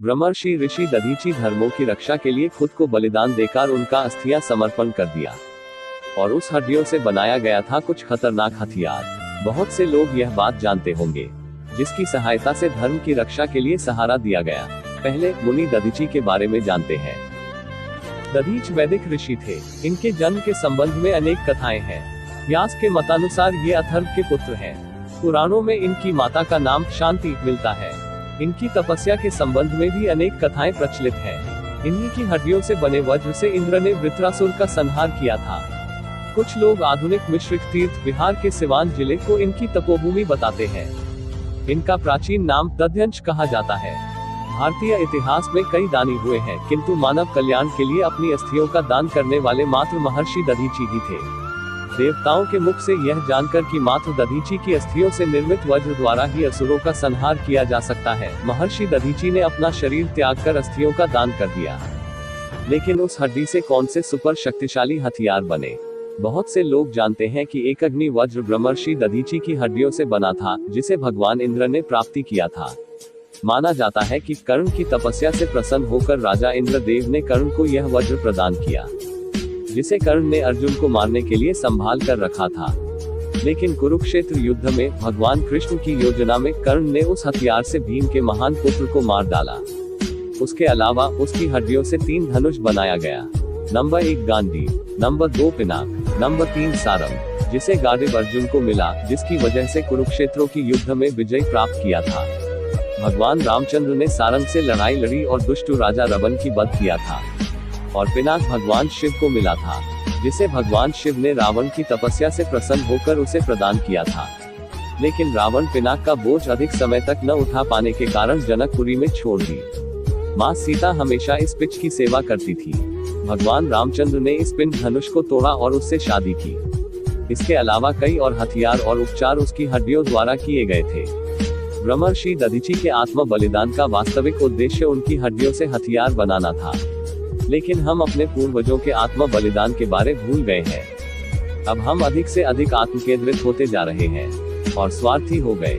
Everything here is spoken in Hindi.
ब्रह्मर्षि ऋषि दधीचि धर्मों की रक्षा के लिए खुद को बलिदान देकर उनका अस्थियां समर्पण कर दिया, और उस हड्डियों से बनाया गया था कुछ खतरनाक हथियार। बहुत से लोग यह बात जानते होंगे, जिसकी सहायता से धर्म की रक्षा के लिए सहारा दिया गया। पहले मुनि दधीचि के बारे में जानते हैं। दधीच वैदिक ऋषि थे। इनके जन्म के संबंध में अनेक कथाएं हैं। व्यास के मतानुसार ये अथर्व के पुत्र हैं। पुराणों में इनकी माता का नाम शांति मिलता है। इनकी तपस्या के संबंध में भी अनेक कथाएं प्रचलित हैं। इन्हीं की हड्डियों से बने वज्र से इंद्र ने वृत्रासुर का संहार किया था। कुछ लोग आधुनिक मिश्रिक तीर्थ बिहार के सिवान जिले को इनकी तपोभूमि बताते हैं। इनका प्राचीन नाम दध्यंश कहा जाता है। भारतीय इतिहास में कई दानी हुए हैं, किंतु मानव कल्याण के लिए अपनी अस्थियों का दान करने वाले मात्र महर्षि दधीचि ही थे। देवताओं के मुख से यह जानकर कि मात्र दधीचि की अस्थियों से निर्मित वज्र द्वारा ही असुरों का संहार किया जा सकता है, महर्षि दधीचि ने अपना शरीर त्याग कर अस्थियों का दान कर दिया। लेकिन उस हड्डी से कौन से सुपर शक्तिशाली हथियार बने? बहुत से लोग जानते हैं कि एक अग्नि वज्र ब्रह्मर्षि दधीचि की हड्डियों से बना था, जिसे भगवान इंद्र ने प्राप्ति किया था। माना जाता है कि कर्ण की तपस्या से प्रसन्न होकर राजा इंद्रदेव ने कर्ण को यह वज्र प्रदान किया, जिसे कर्ण ने अर्जुन को मारने के लिए संभाल कर रखा था। लेकिन कुरुक्षेत्र युद्ध में भगवान कृष्ण की योजना में कर्ण ने उस हथियार से भीम के महान पुत्र को मार डाला। उसके अलावा उसकी हड्डियों से 3 धनुष बनाया गया। Number 1 Gandiva, number 2 Pinaka, number 3 Sarang, जिसे गांडीव अर्जुन को मिला, जिसकी वजह से कुरुक्षेत्रों की युद्ध में विजय प्राप्त किया था। भगवान रामचंद्र ने सारंग से लड़ाई लड़ी और दुष्ट राजा रावण की वध किया था। और पिनाक भगवान शिव को मिला था, जिसे भगवान शिव ने रावण की तपस्या से प्रसन्न होकर उसे प्रदान किया था। लेकिन रावण पिनाक का बोझ अधिक समय तक न उठा पाने के कारण जनकपुरी में छोड़ दी। माँ सीता हमेशा इस पिच की सेवा करती थी। भगवान रामचंद्र ने इस पिंड धनुष को तोड़ा और उससे शादी की। इसके अलावा कई और हथियार और उपचार उसकी हड्डियों द्वारा किए गए थे। ब्रह्मर्षि दधीचि के आत्म बलिदान का वास्तविक उद्देश्य उनकी हड्डियों से हथियार बनाना था। लेकिन हम अपने पूर्वजों के आत्म बलिदान के बारे भूल गए हैं। अब हम अधिक से अधिक आत्म केंद्रित होते जा रहे हैं और स्वार्थी हो गए।